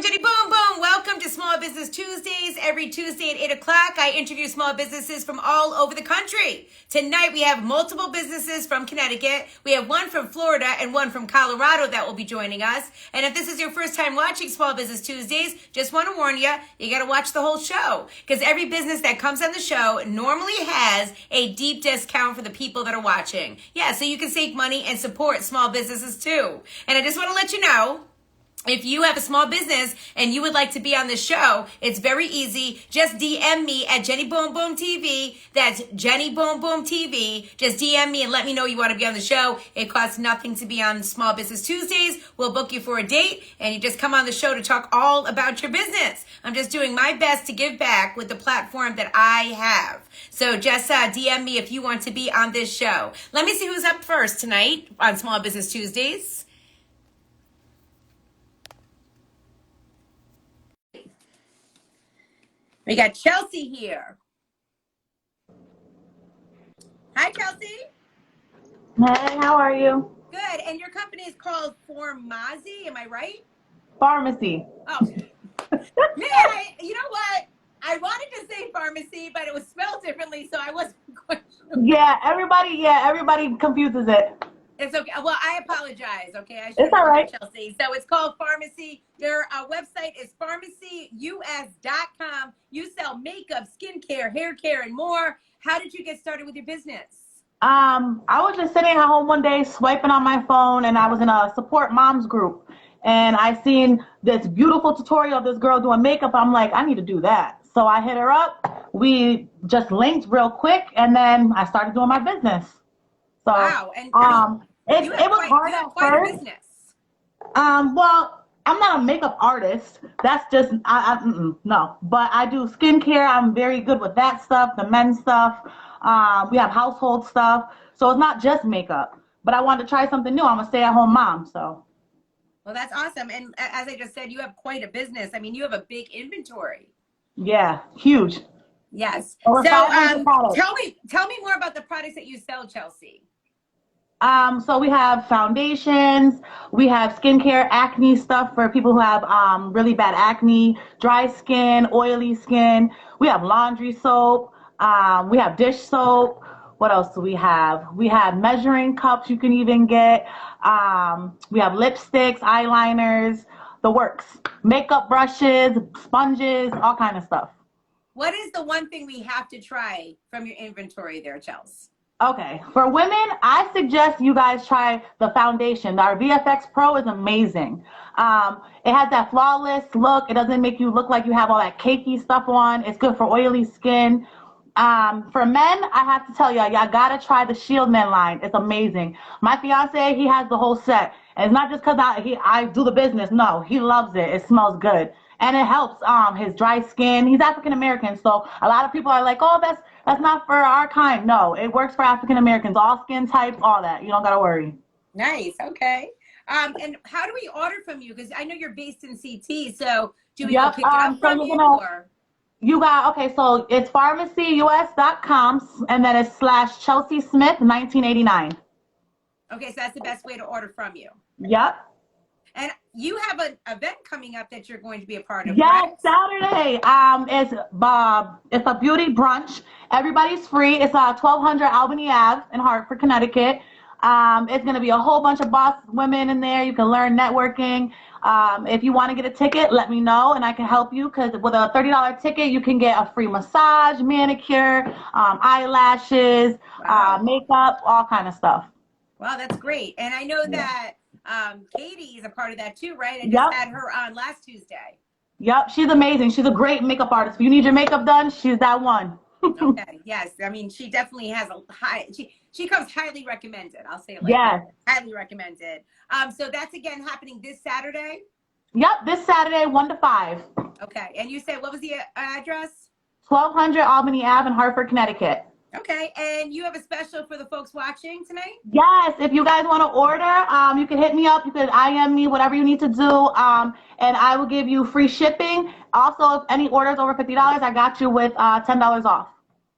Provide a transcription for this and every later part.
Jenny Boom Boom. Welcome to Small Business Tuesdays. Every Tuesday at 8 o'clock, I interview small businesses from all over the country. Tonight, we have multiple businesses from Connecticut. We have one from Florida and one from Colorado that will be joining us. And if this is your first time watching Small Business Tuesdays, just want to warn you, you got to watch the whole show. Because every business that comes on the show normally has a deep discount for the people that are watching. Yeah, so you can save money and support small businesses too. And I just want to let you know, if you have a small business and you would like to be on the show, it's very easy. Just DM me at Jenny Boom Boom TV. That's Jenny Boom Boom TV. Just DM me and let me know you want to be on the show. It costs nothing to be on Small Business Tuesdays. We'll book you for a date and you just come on the show to talk all about your business. I'm just doing my best to give back with the platform that I have. So just DM me if you want to be on this show. Let me see who's up first tonight on Small Business Tuesdays. We got Chelsea here. Hi, Chelsea. Hey, how are you? Good. And your company is called Formazi, am I right? Pharmacy. Oh, man, you know what? I wanted to say pharmacy, but it was spelled differently, so I wasn't quite sure. Yeah, everybody confuses it. It's okay. Well, I apologize. Okay, I should It's all right, Chelsea. So it's called Pharmacy. Their website is pharmacyus.com. You sell makeup, skincare, hair care, and more. How did you get started with your business? I was just sitting at home one day swiping on my phone, and I was in a support moms group, and I seen this beautiful tutorial of this girl doing makeup. I'm like, I need to do that. So I hit her up. We just linked real quick, and then I started doing my business. So, wow, and it was hard at first. Business. Well, I'm not a makeup artist. That's just no. But I do skincare. I'm very good with that stuff, the men's stuff. We have household stuff, so it's not just makeup. But I wanted to try something new. I'm a stay-at-home mom, so. Well, that's awesome. And as I just said, you have quite a business. I mean, you have a big inventory. Yeah, huge. Yes. So tell me more about the products that you sell, Chelsea. So we have foundations, we have skincare, acne stuff for people who have really bad acne, dry skin, oily skin. We have laundry soap. We have dish soap. What else do we have? We have measuring cups you can even get. We have lipsticks, eyeliners, the works. Makeup brushes, sponges, all kind of stuff. What is the one thing we have to try from your inventory there, Chelsea? Okay, for women, I suggest you guys try the foundation. Our VFX Pro is amazing. It has that flawless look. It doesn't make you look like you have all that cakey stuff on. It's good for oily skin. For men, I have to tell y'all gotta try the Shield Men line. It's amazing. My fiance, he has the whole set. And it's not just because I do the business. No, he loves it. It smells good. And it helps his dry skin. He's African American, so a lot of people are like, oh, that's not for our kind. No, it works for African Americans, all skin types, all that. You don't gotta worry. Nice. Okay. And how do we order from you? Because I know you're based in CT, so do we go pick it up from you? You got, okay, so it's pharmacyus.com, and then it's /Chelsea Smith 1989. Okay, so that's the best way to order from you. Yep. And you have an event coming up that you're going to be a part of. Yes, right? Saturday. It's a beauty brunch. Everybody's free. It's 1200 Albany Ave in Hartford, Connecticut. It's going to be a whole bunch of boss women in there. You can learn networking. If you want to get a ticket, let me know and I can help you, because with a $30 ticket, you can get a free massage, manicure, eyelashes, makeup, all kind of stuff. Wow, that's great. And I know that Katie is a part of that too, right? I just had her on last Tuesday. Yep, she's amazing. She's a great makeup artist. If you need your makeup done, she's that one. Okay, yes. I mean, she definitely has a high, she comes highly recommended. I'll say it like that. Highly recommended. So that's again happening this Saturday? Yep, this Saturday, 1 to 5. Okay, and you said, what was the address? 1200 Albany Ave in Hartford, Connecticut. Okay, and you have a special for the folks watching tonight? Yes, if you guys want to order, you can hit me up. You can IM me, whatever you need to do, and I will give you free shipping. Also, if any orders over $50, I got you with $10 off.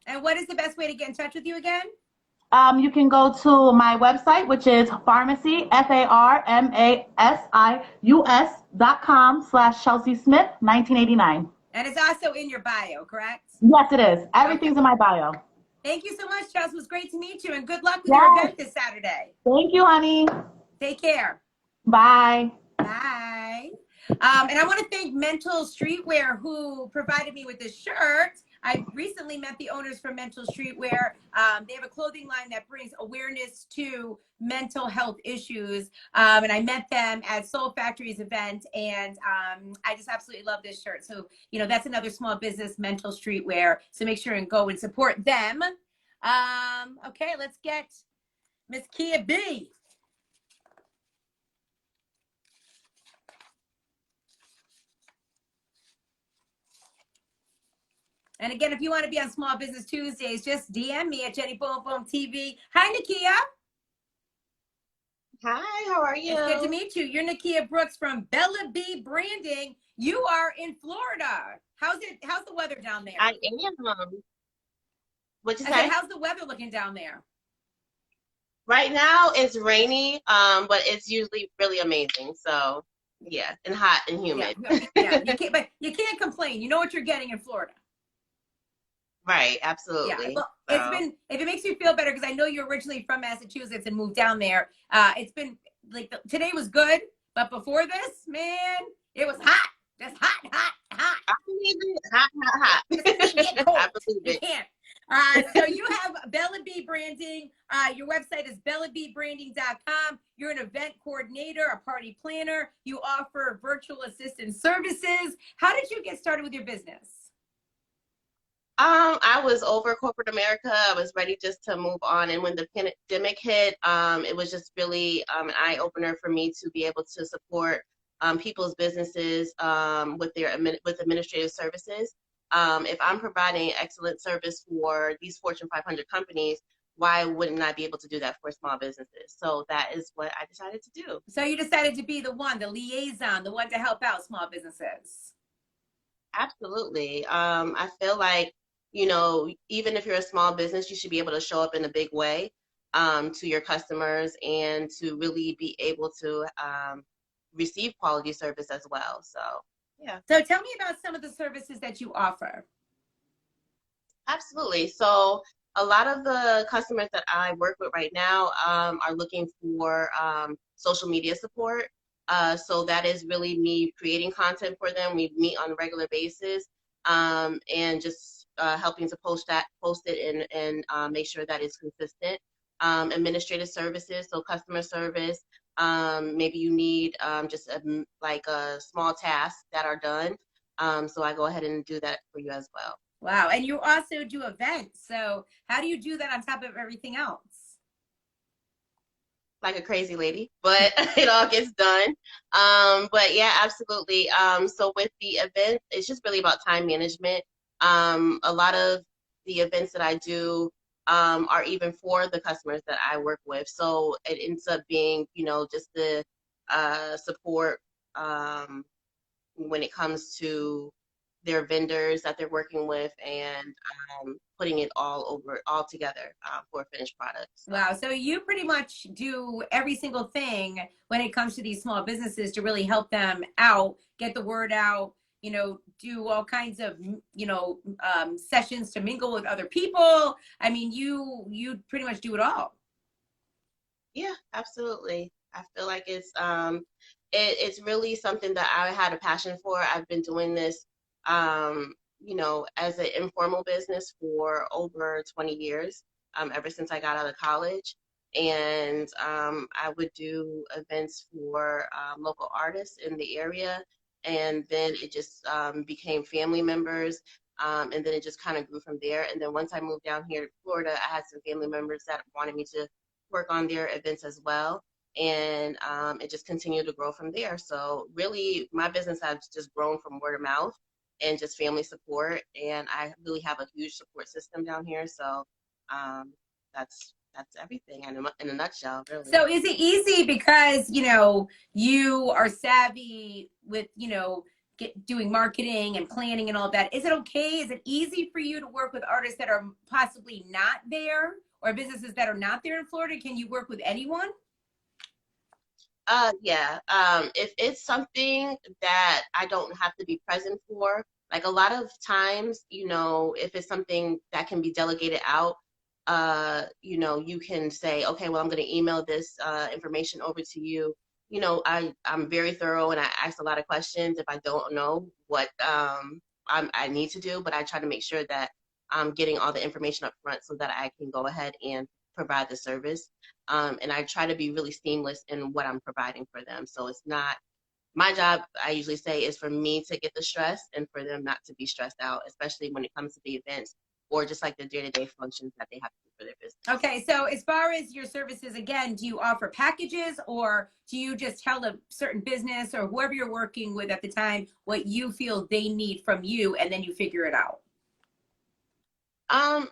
And what is the best way to get in touch with you again? You can go to my website, which is pharmacy, Facebook.com/Chelsea Smith 1989. And it's also in your bio, correct? Yes, it is. Okay. Everything's in my bio. Thank you so much, Chelsea. It was great to meet you, and good luck with your Yes. event this Saturday. Thank you, honey. Take care. Bye. Bye. And I want to thank Mental Streetwear, who provided me with this shirt. I recently met the owners from Mental Streetwear. They have a clothing line that brings awareness to mental health issues. And I met them at Soul Factory's event, and I just absolutely love this shirt. So, you know, that's another small business, Mental Streetwear. So make sure and go and support them. Okay, let's get Miss Kia B. And again, if you want to be on Small Business Tuesdays, just DM me at Jenny Boom Boom TV. Hi, Nakia. Hi, how are you? It's good to meet you. You're Nakia Brooks from Bella B Branding. You are in Florida. How's the weather down there? I am. What'd you I say? said, how's the weather looking down there? Right now it's rainy, but it's usually really amazing. So yeah, and hot and humid. Yeah, but you can't complain. You know what you're getting in Florida. Right, absolutely. Yeah, well, it's been, if it makes you feel better, because I know you're originally from Massachusetts and moved down there. It's been like today was good, but before this, man, it was hot. Just hot, hot, hot. I believe it. Hot. You can't get cold. I believe You it. can't. So you have Bella B Branding. Your website is bellabbranding.com. You're an event coordinator, a party planner. You offer virtual assistant services. How did you get started with your business? I was over corporate America. I was ready just to move on. And when the pandemic hit, it was just really an eye opener for me to be able to support people's businesses with administrative services. If I'm providing excellent service for these Fortune 500 companies, why wouldn't I be able to do that for small businesses? So that is what I decided to do. So you decided to be the liaison, the one to help out small businesses. Absolutely. I feel like, you know, even if you're a small business, you should be able to show up in a big way to your customers and to really be able to receive quality service as well. So, yeah. So tell me about some of the services that you offer. Absolutely. So a lot of the customers that I work with right now are looking for social media support. So that is really me creating content for them. We meet on a regular basis and just helping to post it and make sure that it's consistent. Administrative services, so customer service. Maybe you need just like a small tasks that are done. So I go ahead and do that for you as well. Wow. And you also do events. So how do you do that on top of everything else? Like a crazy lady, but it all gets done. But yeah, absolutely. So with the event, it's just really about time management. A lot of the events that I do are even for the customers that I work with. So it ends up being, you know, just the support when it comes to their vendors that they're working with and putting it all together for a finished product. Wow. So you pretty much do every single thing when it comes to these small businesses to really help them out, get the word out, you know, do all kinds of, you know, sessions to mingle with other people. I mean, you pretty much do it all. Yeah, absolutely. I feel like it's really something that I had a passion for. I've been doing this you know, as an informal business for over 20 years, ever since I got out of college. And I would do events for local artists in the area. And then it just became family members. And then it just kind of grew from there. And then once I moved down here to Florida, I had some family members that wanted me to work on their events as well. And it just continued to grow from there. So really, my business has just grown from word of mouth and just family support. And I really have a huge support system down here. So that's everything in a nutshell, really. So is it easy because, you know, you are savvy with, you know, doing marketing and planning and all that? Is it okay? Is it easy for you to work with artists that are possibly not there or businesses that are not there in Florida? Can you work with anyone? Yeah. If it's something that I don't have to be present for, like a lot of times, if it's something that can be delegated out, you can say, okay, well, I'm going to email this information over to you. I'm very thorough and I ask a lot of questions if I don't know what I need to do, but I try to make sure that I'm getting all the information up front so that I can go ahead and provide the service. And I try to be really seamless in what I'm providing for them. So it's not my job, I usually say, is for me to get the stress and for them not to be stressed out, especially when it comes to the events or just like the day-to-day functions that they have to do for their business. Okay, so as far as your services, again, do you offer packages or do you just tell a certain business or whoever you're working with at the time what you feel they need from you and then you figure it out?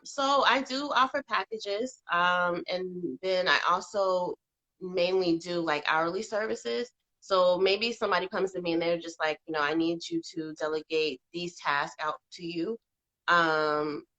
So I do offer packages, and then I also mainly do like hourly services. So maybe somebody comes to me and they're just like, I need you to delegate these tasks out to you.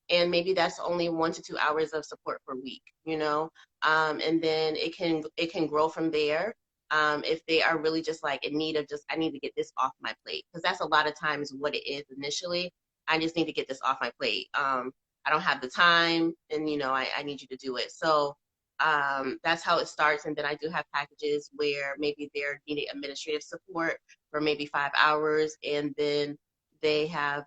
And maybe that's only 1 to 2 hours of support per week. And then it can grow from there. If they are really just like in need of just, I need to get this off my plate, because that's a lot of times what it is initially. I just need to get this off my plate. I don't have the time, and I need you to do it. So that's how it starts. And then I do have packages where maybe they're needing administrative support for maybe 5 hours, and then they have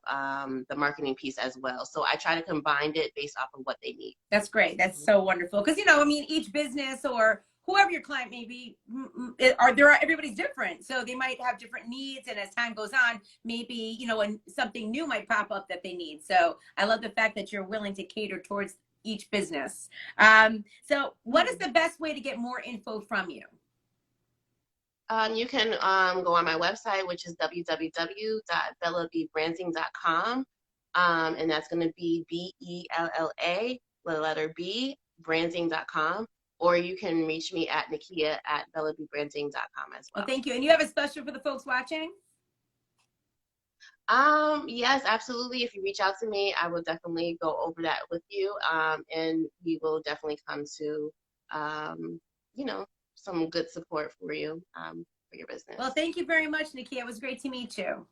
the marketing piece as well. So I try to combine it based off of what they need. That's great. That's so wonderful. Because, each business or whoever your client may be, everybody's different. So they might have different needs. And as time goes on, maybe, and something new might pop up that they need. So I love the fact that you're willing to cater towards each business. So what is the best way to get more info from you? You can go on my website, which is www.bellabbranding.com. And that's going to be BELLA, the letter B, branding.com. Or you can reach me at nakia@bellabbranding.com as well. Well, thank you. And you have a special for the folks watching? Yes, absolutely. If you reach out to me, I will definitely go over that with you. And we will definitely come to, some good support for you, for your business. Well, thank you very much, Nakia. It was great to meet you.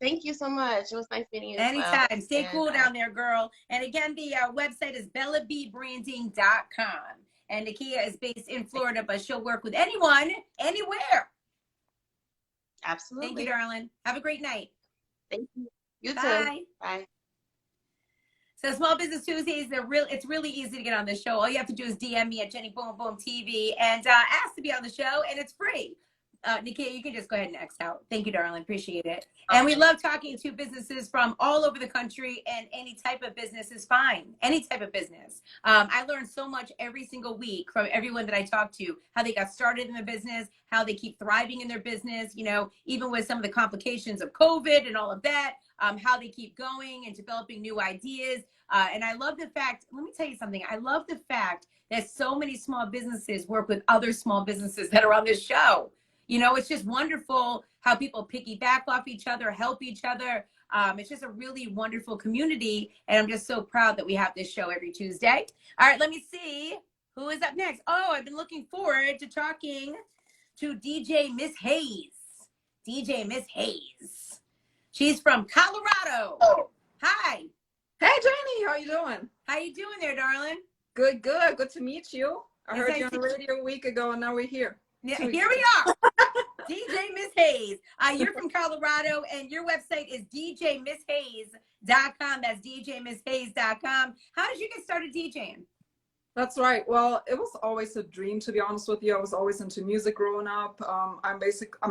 Thank you so much. It was nice meeting you. Anytime. Well. Stay cool down there, girl. And again, the website is bellabbbranding.com. And Nakia is based in Florida, but she'll work with anyone, anywhere. Absolutely. Thank you, darling. Have a great night. Thank you. You Bye. too. Bye. So Small Business Tuesdays, it's really easy to get on the show. All you have to do is DM me at Jenny Boom Boom TV and ask to be on the show, and it's free. Nakia, you can just go ahead and X out. Thank you, darling. Appreciate it. And we love talking to businesses from all over the country, and any type of business is fine. Any type of business. I learn so much every single week from everyone that I talk to, how they got started in the business, how they keep thriving in their business, even with some of the complications of COVID and all of that, how they keep going and developing new ideas. And I love the fact, let me tell you something. I love the fact that so many small businesses work with other small businesses that are on this show. It's just wonderful how people piggyback off each other, help each other. It's just a really wonderful community. And I'm just so proud that we have this show every Tuesday. All right, let me see who is up next. Oh, I've been looking forward to talking to DJ Miss Haze. DJ Miss Haze. She's from Colorado. Hi. Hey, Jenny, how you doing? How you doing there, darling? Good, good. Good to meet you. I heard nice you on the radio a week ago, and now we're here. Yeah, here we are. DJ Miss Haze. You're from Colorado, and your website is djmisshaze.com. That's djmisshaze.com. How did you get started DJing? That's right. Well, it was always a dream, to be honest with you. I was always into music growing up. I'm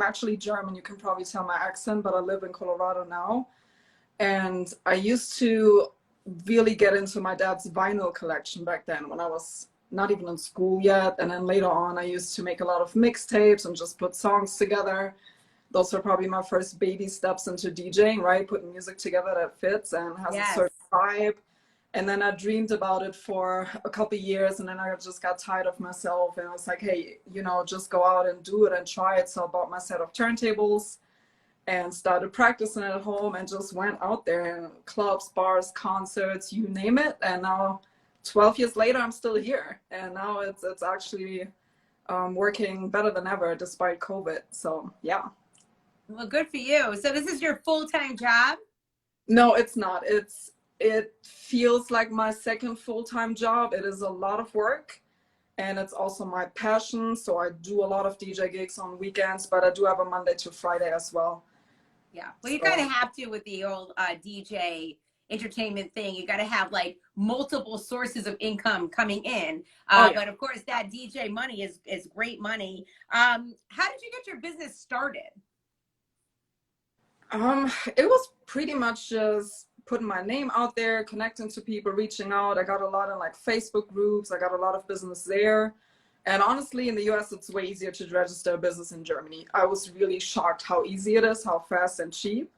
actually German. You can probably tell my accent, but I live in Colorado now. And I used to really get into my dad's vinyl collection back then when I was not even in school yet. And then later on, I used to make a lot of mixtapes and just put songs together. Those were probably my first baby steps into DJing, right? Putting music together that fits and has a certain vibe. And then I dreamed about it for a couple of years, and then I just got tired of myself. And I was like, hey, just go out and do it and try it. So I bought my set of turntables and started practicing at home and just went out there in clubs, bars, concerts, you name it. And now 12 years later, I'm still here. And now it's actually working better than ever despite COVID. So yeah. Well, good for you. So this is your full-time job? No, it's not. It feels like my second full-time job. It is a lot of work, and it's also my passion. So I do a lot of DJ gigs on weekends, but I do have a Monday to Friday as well. Yeah. Well, you kind of have to with the old DJ entertainment thing. You got to have like multiple sources of income coming in. But of course, that DJ money is great money. How did you get your business started? It was pretty much just putting my name out there, connecting to people, reaching out. I got a lot in like Facebook groups. I got a lot of business there. And honestly, in the US, it's way easier to register a business in Germany. I was really shocked how easy it is, how fast and cheap.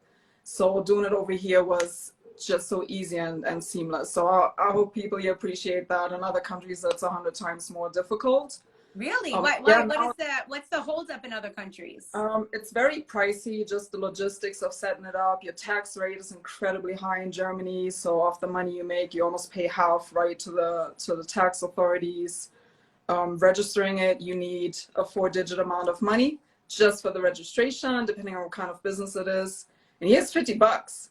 So doing it over here was just so easy and seamless. So I hope people here appreciate that. In other countries, that's 100 times more difficult. Really? What's the holdup in other countries? It's very pricey, just the logistics of setting it up. Your tax rate is incredibly high in Germany. So off the money you make, you almost pay half right to the tax authorities. Registering it, you need a 4-digit amount of money just for the registration, depending on what kind of business it is. And here's $50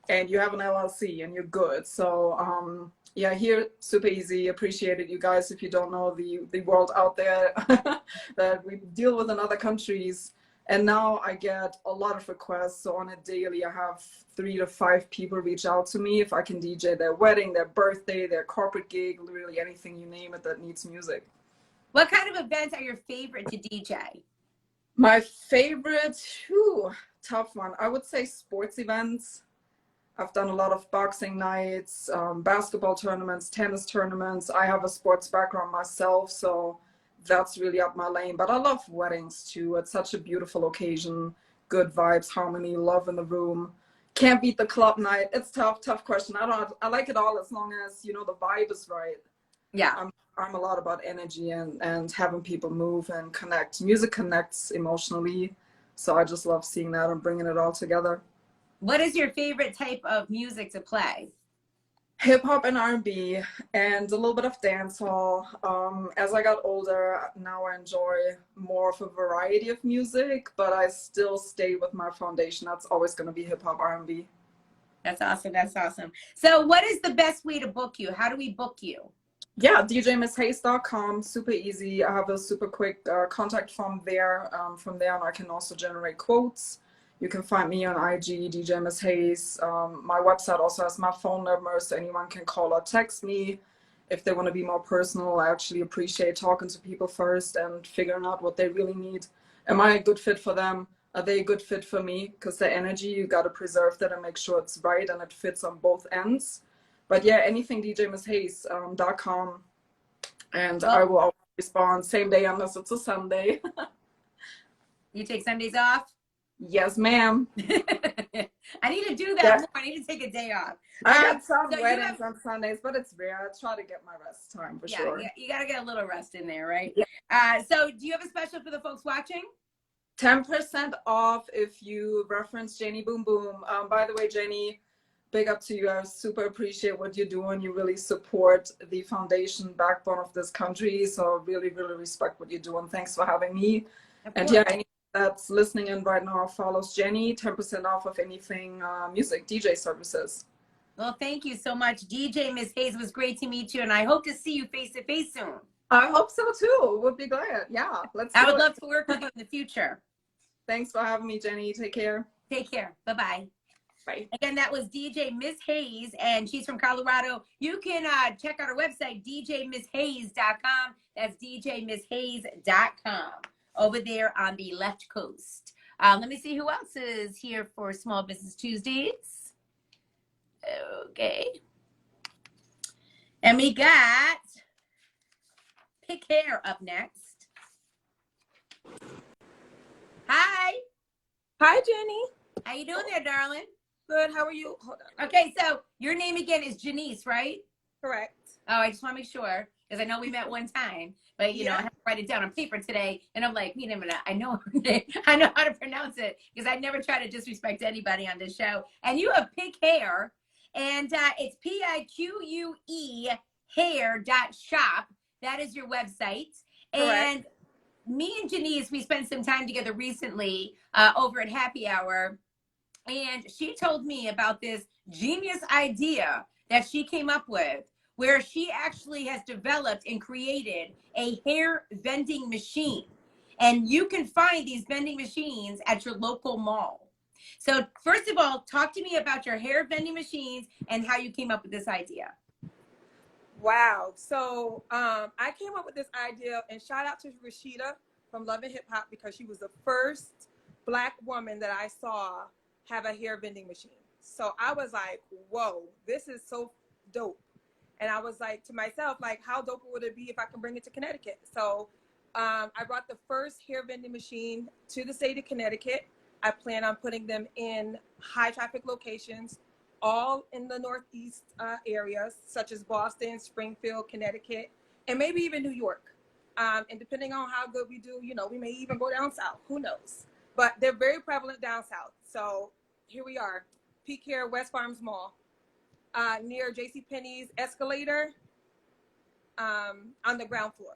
and you have an LLC and you're good. So yeah, here, super easy. Appreciate it, you guys, if you don't know the world out there that we deal with in other countries. And now I get a lot of requests. So on a daily, I have 3 to 5 people reach out to me if I can DJ their wedding, their birthday, their corporate gig, literally anything you name it that needs music. What kind of events are your favorite to DJ? My favorite, tough one. I would say sports events. I've done a lot of boxing nights, basketball tournaments, tennis tournaments. I have a sports background myself, so that's really up my lane. But I love weddings too. It's such a beautiful occasion. Good vibes, harmony, love in the room. Can't beat the club night. It's tough question. I like it all as long as, you know, the vibe is right. Yeah. I'm a lot about energy and having people move and connect. Music connects emotionally. So I just love seeing that and bringing it all together. What is your favorite type of music to play? Hip hop and R&B and a little bit of dancehall. As I got older, now I enjoy more of a variety of music, but I still stay with my foundation. That's always going to be hip hop, R&B. That's awesome. That's awesome. So what is the best way to book you? How do we book you? Yeah, djmisshaze.com, super easy. I have a super quick contact form there. From there, I can also generate quotes. You can find me on IG, DJ Miss Haze. My website also has my phone number, so anyone can call or text me if they want to be more personal. I actually appreciate talking to people first and figuring out what they really need. Am I a good fit for them? Are they a good fit for me? Because the energy, you got to preserve that and make sure it's right and it fits on both ends. But yeah, anything djmisshaze.com, and I will always respond same day unless it's a Sunday. You take Sundays off? Yes, ma'am. I need to do that more. I need to take a day off. I got some weddings on Sundays, but it's rare. I try to get my rest time for sure. Yeah, you got to get a little rest in there, right? Yeah. So do you have a special for the folks watching? 10% off if you reference Jenny Boom Boom. By the way, Jenny, big up to you. I super appreciate what you're doing. You really support the foundation backbone of this country. So really, really respect what you're doing. Thanks for having me. And yeah, anyone that's listening in right now follows Jenny, 10% off of anything music, DJ services. Well, thank you so much. DJ Miss Haze, was great to meet you, and I hope to see you face to face soon. I hope so too. Would be glad. Yeah, I would love to work with you in the future. Thanks for having me, Jenny. Take care. Take care. Bye-bye. Bye. Again, that was DJ Miss Haze, and she's from Colorado. You can check out her website, djmisshaze.com. That's djmisshaze.com over there on the left coast. Let me see who else is here for Small Business Tuesdays. Okay. And we got Pick Hair up next. Hi. Hi, Jenny. How you doing there, darling? Good. How are you? Hold on. Okay, so your name again is Janice, right? Correct. Oh, I just want to make sure because I know we met one time, but you know I have to write it down on paper today, and I'm like, wait a minute, I know her name. I know how to pronounce it because I never try to disrespect anybody on this show. And you have Pick Hair, and it's PIQUE hair.shop. That is your website. Correct. And me and Janice, we spent some time together recently over at Happy Hour, and she told me about this genius idea that she came up with, where she actually has developed and created a hair vending machine. And you can find these vending machines at your local mall. So, first of all, talk to me about your hair vending machines and how you came up with this idea. Wow. So I came up with this idea, and shout out to Rashida from Love and Hip Hop, because she was the first Black woman that I saw have a hair vending machine. So I was like, whoa, this is so dope. And I was like to myself, like, how dope would it be if I can bring it to Connecticut? So I brought the first hair vending machine to the state of Connecticut. I plan on putting them in high traffic locations, all in the Northeast areas, such as Boston, Springfield, Connecticut, and maybe even New York. And depending on how good we do, you know, we may even go down south. Who knows? But they're very prevalent down south. So here we are, Peak Hair, West Farms Mall, near JCPenney's escalator, on the ground floor.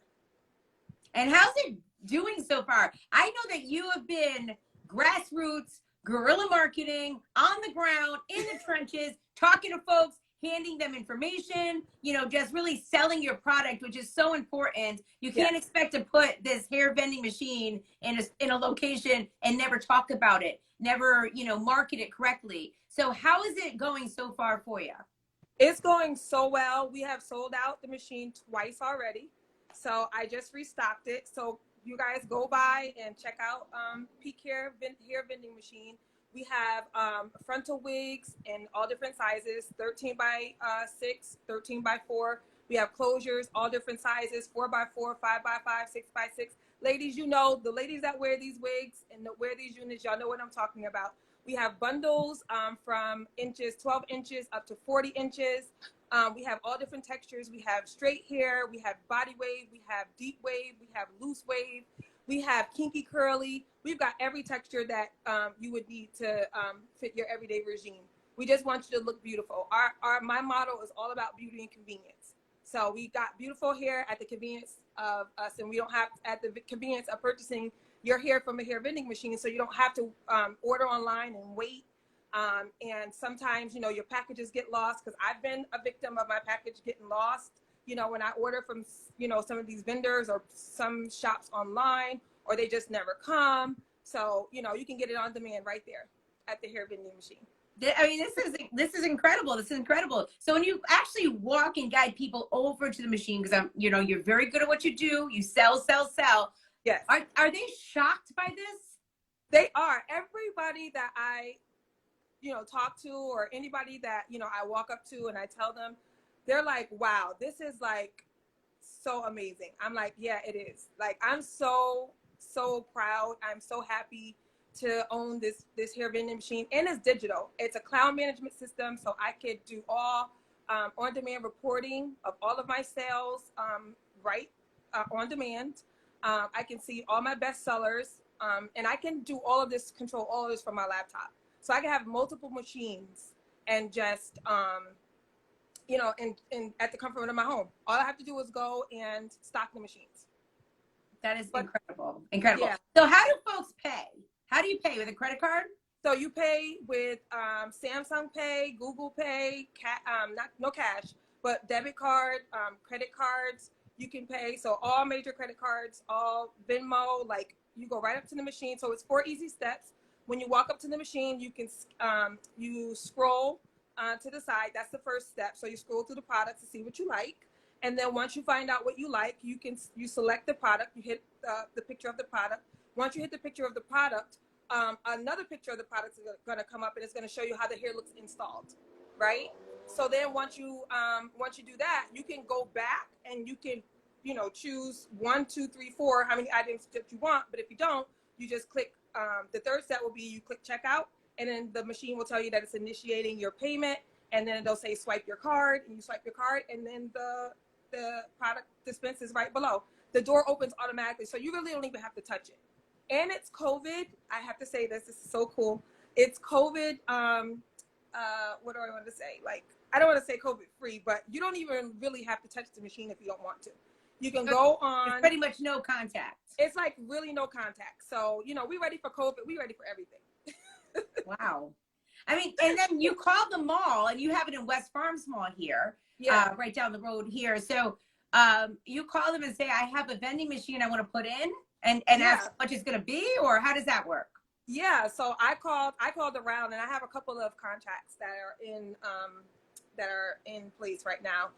And how's it doing so far? I know that you have been grassroots, guerrilla marketing, on the ground, in the trenches, talking to folks, handing them information, you know, just really selling your product, which is so important. You can't expect to put this hair vending machine in a location and never talk about it, never, you know, market it correctly. So how is it going so far for you? It's going so well. We have sold out the machine twice already. So I just restocked it. So you guys go by and check out Peak Hair Vending Machine. We have frontal wigs in all different sizes, 13 by 6, 13 by 4. We have closures, all different sizes, 4 by 4, 5 by 5, 6 by 6. Ladies, you know, the ladies that wear these wigs and that wear these units, y'all know what I'm talking about. We have bundles from 12 inches up to 40 inches. We have all different textures. We have straight hair, we have body wave, we have deep wave, we have loose wave, we have kinky curly. We've got every texture that you would need to fit your everyday regime. We just want you to look beautiful. My motto is all about beauty and convenience. So we got beautiful hair at the convenience of us, and we don't have at the convenience of purchasing your hair from a hair vending machine, so you don't have to order online and wait. And sometimes, you know, your packages get lost, because I've been a victim of my package getting lost. You know, when I order from, you know, some of these vendors or some shops online, or they just never come. So, you know, you can get it on demand right there at the hair vending machine. I mean, this is incredible. This is incredible. So when you actually walk and guide people over to the machine, because you know, you're very good at what you do. You sell. Yes. Are they shocked by this? They are. Everybody that I, you know, talk to, or anybody that, you know, I walk up to and I tell them, they're like, wow, this is like so amazing. I'm like, yeah, it is. Like, I'm so proud. I'm so happy to own this hair vending machine, and it's digital. It's a cloud management system, so I could do all on-demand reporting of all of my sales on demand. I can see all my best sellers, and I can do all of this, control all of this from my laptop. So I can have multiple machines and just, you know, and at the comfort of my home. All I have to do is go and stock the machines. That is incredible. Incredible. Yeah. So how do folks pay? How do you pay? With a credit card? So you pay with Samsung Pay, Google Pay, no cash, but debit card, credit cards. You can pay. So all major credit cards, all Venmo, like you go right up to the machine. So it's 4 easy steps. When you walk up to the machine, you can you scroll to the side. That's the first step. So you scroll through the products to see what you like. And then once you find out what you like, you select the product. You hit the picture of the product. Once you hit the picture of the product, another picture of the product is going to come up, and it's going to show you how the hair looks installed, right? So then once you do that, you can go back and you can, you know, choose 1, 2, 3, 4, how many items that you want. But if you don't, you just click. The third step will be you click checkout, and then the machine will tell you that it's initiating your payment, and then it'll say swipe your card, and you swipe your card, and then the product dispense is right below. The door opens automatically, so you really don't even have to touch it. And it's COVID. I have to say this is so cool. It's COVID. What do I want to say? Like, I don't want to say COVID free, but you don't even really have to touch the machine if you don't want to. You can go It's on. pretty much no contact. It's like really no contact. So, you know, we ready for COVID. We ready for everything. Wow. I mean, and then you call the mall, and you have it in West Farms Mall here, Yeah. right down the road here. So you call them and say, I have a vending machine I want to put in, and ask how much it's going to be, or how does that work? Yeah. So I called around, and I have a couple of contracts that are in place right now.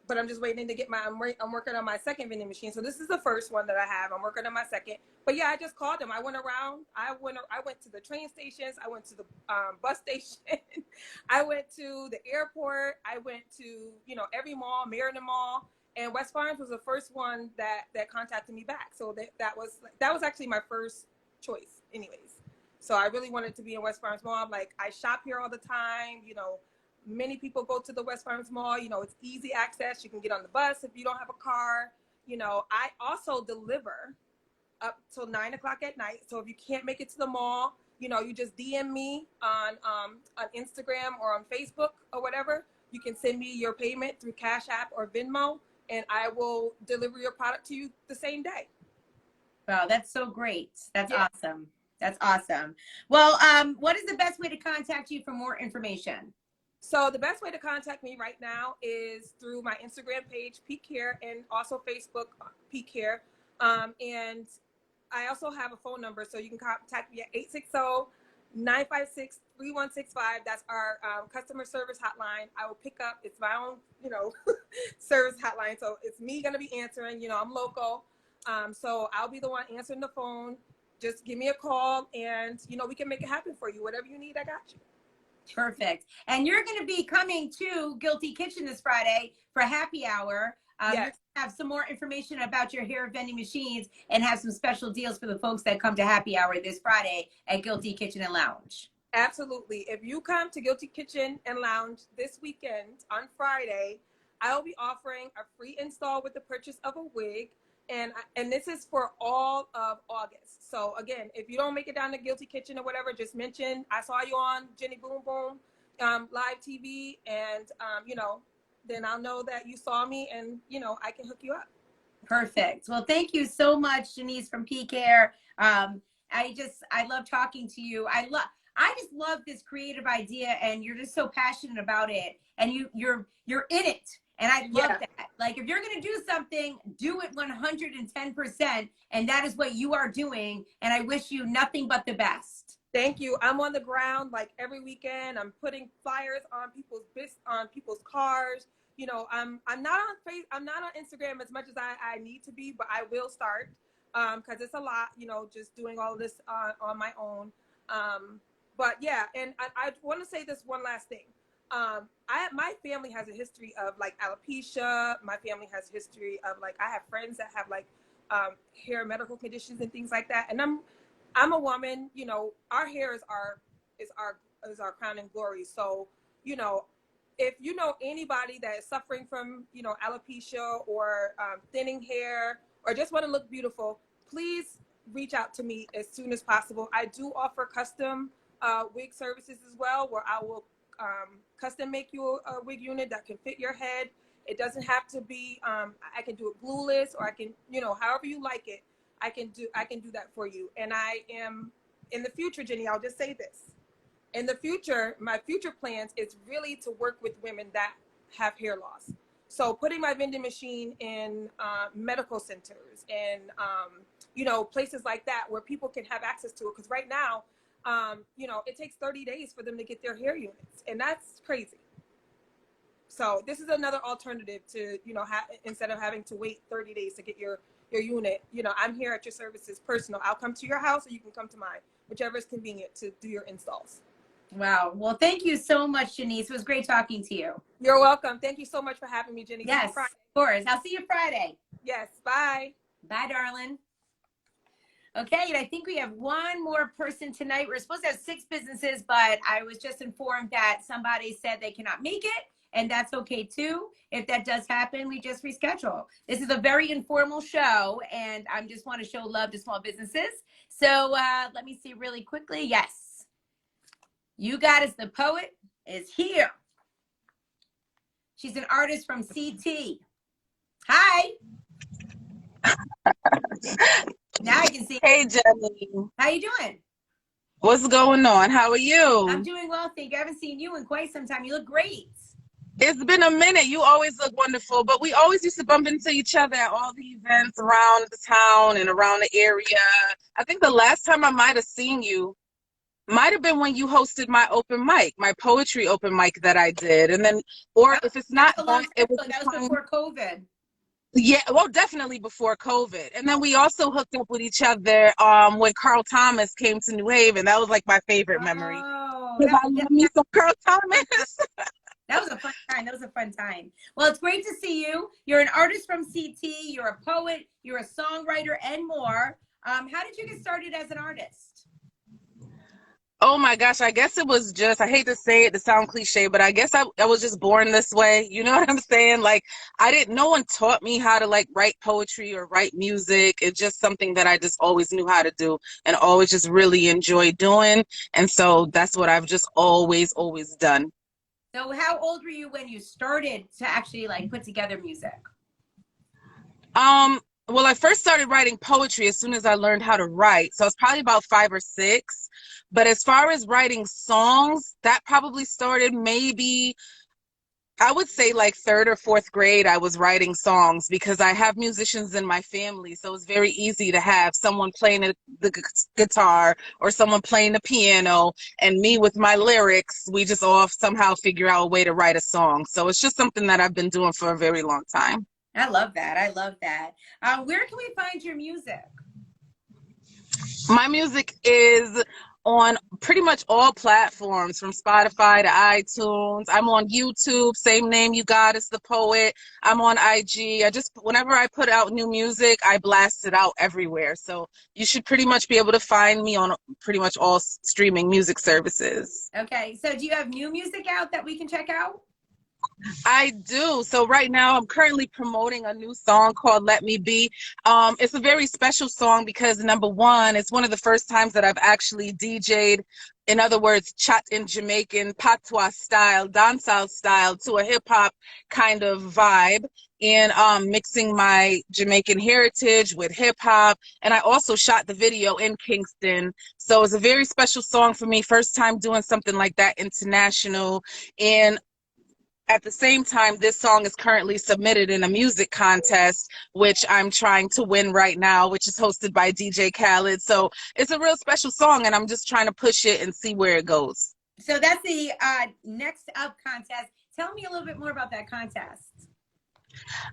But I'm just waiting to get I'm working on my second vending machine. So this is the first one that I have. I'm working on my second. But yeah, I just called them. I went around. I went to the train stations. I went to the bus station. I went to the airport. I went to, you know, every mall, Meriden Mall, and West Farms was the first one that contacted me back. So that was actually my first choice, anyways. So I really wanted to be in West Farms Mall. I'm like, I shop here all the time, you know. Many people go to the West Farms Mall. You know, it's easy access. You can get on the bus if you don't have a car. You know, I also deliver up till 9 o'clock at night. So if you can't make it to the mall, you know, you just DM me on Instagram or on Facebook or whatever. You can send me your payment through Cash App or Venmo, and I will deliver your product to you the same day. Wow, that's so great. That's awesome. That's awesome. Well, what is the best way to contact you for more information? So the best way to contact me right now is through my Instagram page, Peak Hair, and also Facebook, Peak Hair. And I also have a phone number, so you can contact me at 860-956-3165. That's our customer service hotline. I will pick up. It's my own, you know, service hotline. So it's me going to be answering. You know, I'm local. So I'll be the one answering the phone. Just give me a call, and, you know, we can make it happen for you. Whatever you need, I got you. Perfect. And you're going to be coming to Guilty Kitchen this Friday for happy hour. You're going to have some more information about your hair vending machines and have some special deals for the folks that come to happy hour this Friday at Guilty Kitchen and Lounge. Absolutely. If you come to Guilty Kitchen and Lounge this weekend on Friday, I will be offering a free install with the purchase of a wig. And this is for all of August. So again, if you don't make it down to Guilty Kitchen or whatever, just mention I saw you on Jenny Boom Boom live TV, and you know, then I'll know that you saw me, and you know, I can hook you up. Perfect. Well, thank you so much, Janice from Peak Hair. I love talking to you. I just love this creative idea, and you're just so passionate about it, and you're in it. And I love that. Like, if you're going to do something, do it 110%. And that is what you are doing. And I wish you nothing but the best. Thank you. I'm on the ground like every weekend. I'm putting flyers on people's cars. You know, I'm not on Instagram as much as I need to be, but I will start because it's a lot, you know, just doing all of this on my own. But yeah, and I want to say this one last thing. My family has a history of like alopecia. My family has a history of like, I have friends that have like hair medical conditions and things like that. And I'm a woman, you know, our hair is our crowning glory. So, you know, if you know anybody that is suffering from, you know, alopecia or thinning hair or just want to look beautiful, please reach out to me as soon as possible. I do offer custom wig services as well, where I will custom make you a wig unit that can fit your head. It doesn't have to be, I can do it glueless, or I can, you know, however you like it, I can do that for you. And I am, in the future, Jenny, I'll just say this. In the future, my future plans is really to work with women that have hair loss. So putting my vending machine in medical centers and, you know, places like that where people can have access to it. Because right now, you know, it takes 30 days for them to get their hair units, and that's crazy. So this is another alternative to, you know, instead of having to wait 30 days to get your unit. You know, I'm here at your services, personal. I'll come to your house, or you can come to mine, whichever is convenient to do your installs. Wow. Well, thank you so much, Janice. It was great talking to you. You're welcome. Thank you so much for having me, Jenny. Yes, of course. I'll see you Friday. Yes. Bye. Bye, darling. Okay, and I think we have one more person tonight. We're supposed to have 6 businesses, but I was just informed that somebody said they cannot make it, and that's okay too. If that does happen, we just reschedule. This is a very informal show, and I just want to show love to small businesses. So let me see really quickly. Yes. You Got Us the Poet is here. She's an artist from CT. Hi. Now I can see. Hey Jenny, How you doing? what's going on? How are I'm you? doing well, thank you. I haven't seen you in quite some time. You look great. It's been a minute. You always look wonderful, but we always used to bump into each other at all the events around the town and around the area. I think the last time I might have seen you might have been when you hosted my open mic, my poetry open mic that I did. And then, or if it's That not was a long that, time it was ago. the That was time, before COVID. yeah, well, definitely before COVID. And then we also hooked up with each other when Carl Thomas came to New Haven. That was like my favorite memory Oh, because I love me some Carl Thomas. that was a fun time. That was a fun time. Well, it's great to see you. You're an artist from CT. You're a poet. You're a songwriter and more. How did you get started as an artist? Oh my gosh, I guess it was just, I hate to say it to sound cliche, but I guess I was just born this way. You know what I'm saying? Like, no one taught me how to like write poetry or write music. It's just something that I just always knew how to do and always just really enjoyed doing. And so that's what I've just always done. So, how old were you when you started to actually like put together music? Um, well, I first started writing poetry as soon as I learned how to write. So it's probably about 5 or 6. But as far as writing songs, that probably started maybe, I would say like third or fourth grade, I was writing songs because I have musicians in my family. So it's very easy to have someone playing the guitar or someone playing the piano and me with my lyrics. We just all somehow figure out a way to write a song. So it's just something that I've been doing for a very long time. I love that. I love that. Where can we find your music? My music is on pretty much all platforms from Spotify to iTunes. I'm on YouTube, same name you got as the poet. I'm on IG. Whenever I put out new music, I blast it out everywhere. So you should pretty much be able to find me on pretty much all streaming music services. Okay. So, do you have new music out that we can check out? I do. So right now I'm currently promoting a new song called Let Me Be. It's a very special song because number one, it's one of the first times that I've actually DJ'd, in other words, chat in Jamaican patois style, dancehall style to a hip hop kind of vibe and mixing my Jamaican heritage with hip hop. And I also shot the video in Kingston. So it's a very special song for me. First time doing something like that international. And at the same time, this song is currently submitted in a music contest, which I'm trying to win right now, which is hosted by DJ Khaled. So it's a real special song, and I'm just trying to push it and see where it goes. So that's the next up contest. Tell me a little bit more about that contest.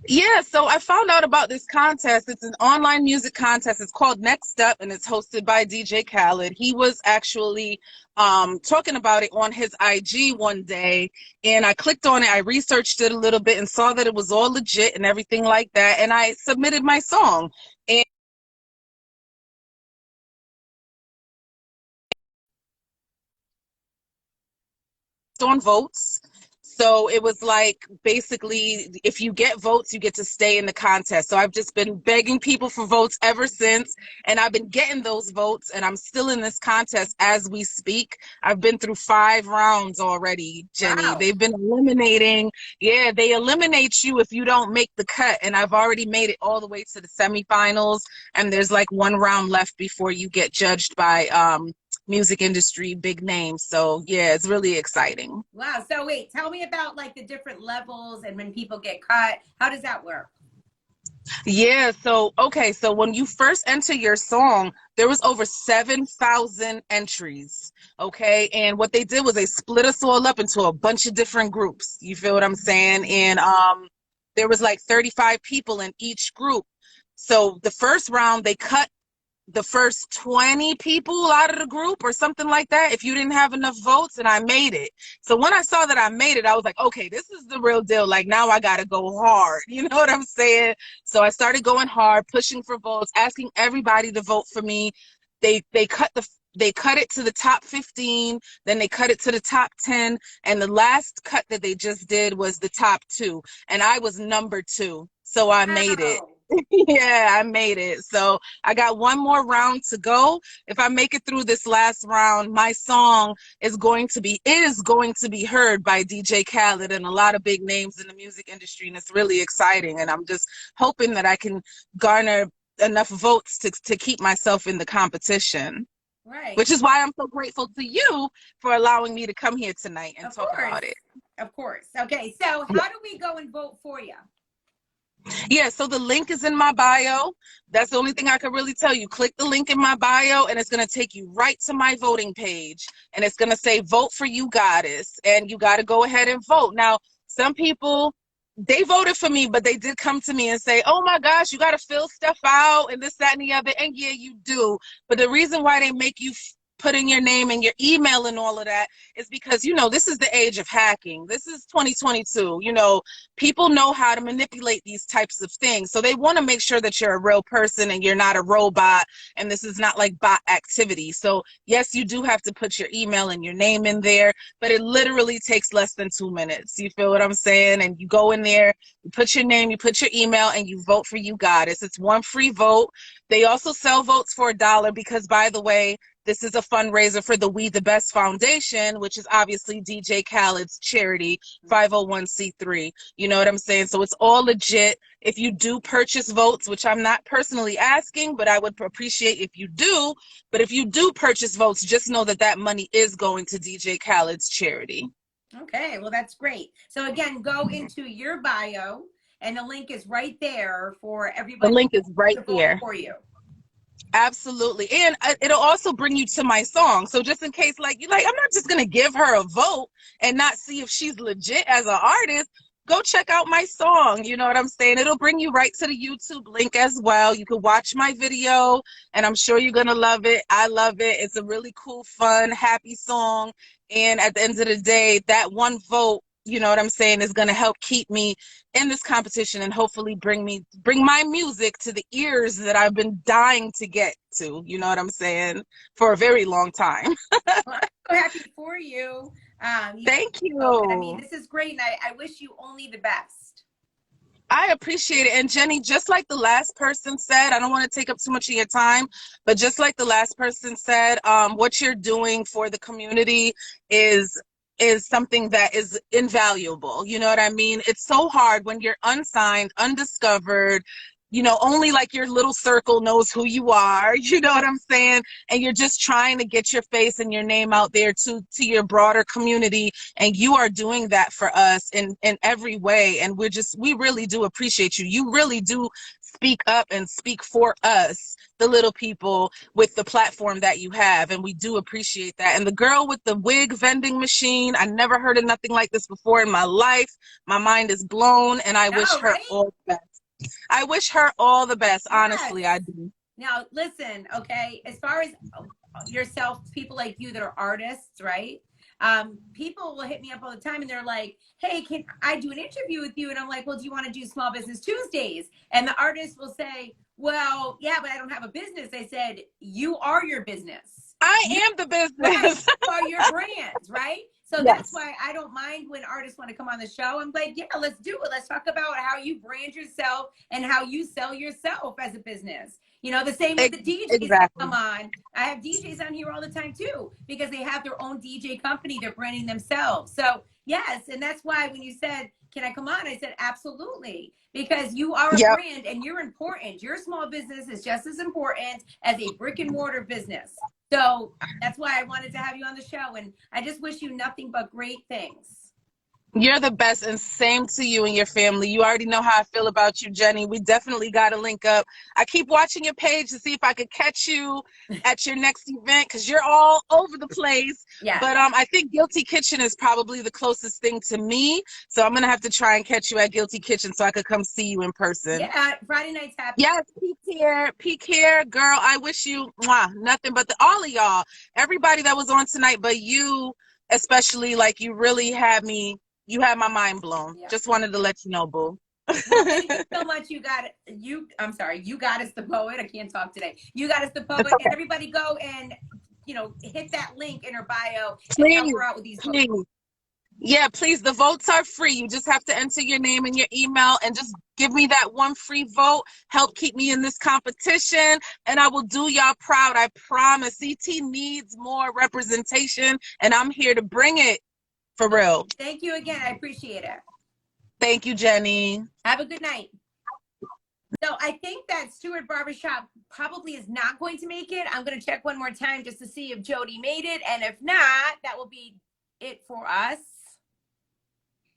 Yeah, so I found out about this contest. It's an online music contest. It's called Next Up, and it's hosted by DJ Khaled. He was actually talking about it on his IG one day, and I clicked on it. I researched it a little bit and saw that it was all legit and everything like that, and I submitted my song. And on votes. So it was like basically if you get votes, you get to stay in the contest. So I've just been begging people for votes ever since, and I've been getting those votes, and I'm still in this contest as we speak. I've been through 5 rounds already, Jenny. Wow. They've been eliminating. Yeah, they eliminate you if you don't make the cut, and I've already made it all the way to the semifinals, and there's like 1 round left before you get judged by music industry big names. So yeah, it's really exciting. Wow. So wait, tell me about like the different levels and when people get cut. How does that work? Yeah, so okay, so when you first enter your song, there was over 7,000 entries. Okay, and what they did was they split us all up into a bunch of different groups. You feel what I'm saying? And there was like 35 people in each group. So the first round they cut the first 20 people out of the group or something like that if you didn't have enough votes, and I made it. So when I saw that I made it, I was like, okay, this is the real deal. Like now I gotta go hard. You know what I'm saying? So I started going hard, pushing for votes, asking everybody to vote for me. They cut it to the top 15, then they cut it to the top 10, and the last cut that they just did was the top 2, and I was number 2. So I made it. Wow. Yeah, I made it. So I got one more round to go. If I make it through this last round, my song is going to be heard by DJ Khaled and a lot of big names in the music industry, and it's really exciting. And I'm just hoping that I can garner enough votes to keep myself in the competition. Right. Which is why I'm so grateful to you for allowing me to come here tonight and Of talk course. about it. Of course. Okay, so how do we go and vote for you? Yeah, so the link is in my bio. That's the only thing I can really tell you. Click the link in my bio and it's going to take you right to my voting page. And it's going to say, vote for you, goddess. And you got to go ahead and vote. Now, some people, they voted for me, but they did come to me and say, oh my gosh, you got to fill stuff out and this, that, and the other. And yeah, you do. But the reason why they make you put in your name and your email and all of that is because, you know, this is the age of hacking. This is 2022. You know, people know how to manipulate these types of things. So they want to make sure that you're a real person and you're not a robot and this is not like bot activity. So yes, you do have to put your email and your name in there, but it literally takes less than 2 minutes. You feel what I'm saying? And you go in there, you put your name, you put your email, and you vote for you, goddess. It's one free vote. They also sell votes for $1 because, by the way, this is a fundraiser for the We the Best Foundation, which is obviously DJ Khaled's charity, 501c3. You know what I'm saying? So it's all legit. If you do purchase votes, which I'm not personally asking, but I would appreciate if you do. But if you do purchase votes, just know that that money is going to DJ Khaled's charity. Okay, well, that's great. So again, go into your bio and the link is right there for everybody. The link is right to vote there. for you. Absolutely. And it'll also bring you to my song. So just in case, like, I'm not just going to give her a vote and not see if she's legit as an artist. Go check out my song. You know what I'm saying? It'll bring you right to the YouTube link as well. You can watch my video and I'm sure you're going to love it. I love it. It's a really cool, fun, happy song. And at the end of the day, that one vote, you know what I'm saying, is going to help keep me in this competition and hopefully bring my music to the ears that I've been dying to get to, you know what I'm saying, for a very long time. Well, I'm so happy for you. Thank you. I mean, this is great, and I wish you only the best. I appreciate it. And Jenny, just like the last person said, I don't want to take up too much of your time, but just like the last person said, what you're doing for the community is something that is invaluable. You know what I mean? It's so hard when you're unsigned, undiscovered, only like your little circle knows who you are, you know what I'm saying? And you're just trying to get your face and your name out there to your broader community. And you are doing that for us in every way. And we really do appreciate you. You really do speak up and speak for us, the little people, with the platform that you have. And we do appreciate that. And the girl with the wig vending machine, I never heard of nothing like this before in my life. My mind is blown and I wish her all the best. I wish her all the best. Honestly, I do. Now, listen, okay, as far as yourself, people like you that are artists, right? People will hit me up all the time and they're like, hey, can I do an interview with you? And I'm like, well, do you want to do Small Business Tuesdays? And the artist will say, well, yeah, but I don't have a business. I said, you are your business. I am the business. Right. You are your brand, right? So yes. That's why I don't mind when artists want to come on the show. I'm like, yeah, let's do it. Let's talk about how you brand yourself and how you sell yourself as a business. The same with the DJs that come on. I have DJs on here all the time too, because they have their own DJ company. They're branding themselves. So yes, and that's why when you said, can I come on? I said, absolutely, because you are a brand and you're important. Your small business is just as important as a brick and mortar business. So that's why I wanted to have you on the show. And I just wish you nothing but great things. You're the best, and same to you and your family. You already know how I feel about you, Jenny. We definitely got to link up. I keep watching your page to see if I could catch you at your next event, because you're all over the place. Yeah. But I think Guilty Kitchen is probably the closest thing to me. So I'm going to have to try and catch you at Guilty Kitchen so I could come see you in person. Yeah, Friday nights happy. Yes, peak hair, girl. I wish you nothing but all of y'all, everybody that was on tonight, but you especially, like, you really had me. You had my mind blown. Yeah. Just wanted to let you know, boo. Well, thank you so much. I'm sorry. You got us the poet. I can't talk today. You got us the poet. Okay. And everybody go and, hit that link in her bio and help her out with these books. Yeah, please. The votes are free. You just have to enter your name and your email and just give me that one free vote. Help keep me in this competition, and I will do y'all proud. I promise. CT needs more representation, and I'm here to bring it for real. Thank you again. I appreciate it. Thank you, Jenny. Have a good night. So I think that Stewart Barbershop probably is not going to make it. I'm going to check one more time just to see if Jody made it. And if not, that will be it for us.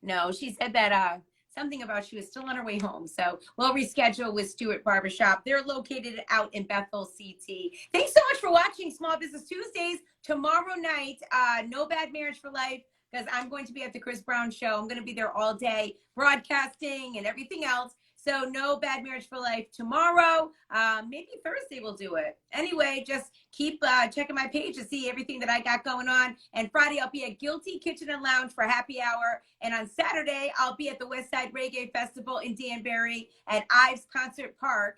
No, she said that something about she was still on her way home. So we'll reschedule with Stewart Barbershop. They're located out in Bethel, CT. Thanks so much for watching Small Business Tuesdays. Tomorrow night, No Bad Marriage for Life, because I'm going to be at the Chris Brown show. I'm going to be there all day broadcasting and everything else. So No Bad Marriage for Life tomorrow. Maybe Thursday we'll do it. Anyway, just keep checking my page to see everything that I got going on. And Friday I'll be at Guilty Kitchen and Lounge for happy hour. And on Saturday I'll be at the West Side Reggae Festival in Danbury at Ives Concert Park.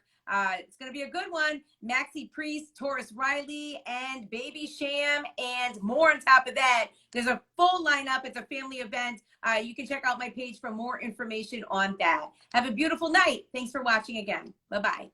It's going to be a good one. Maxie Priest, Taurus Riley, and Baby Sham, and more on top of that. There's a full lineup. It's a family event. You can check out my page for more information on that. Have a beautiful night. Thanks for watching again. Bye-bye.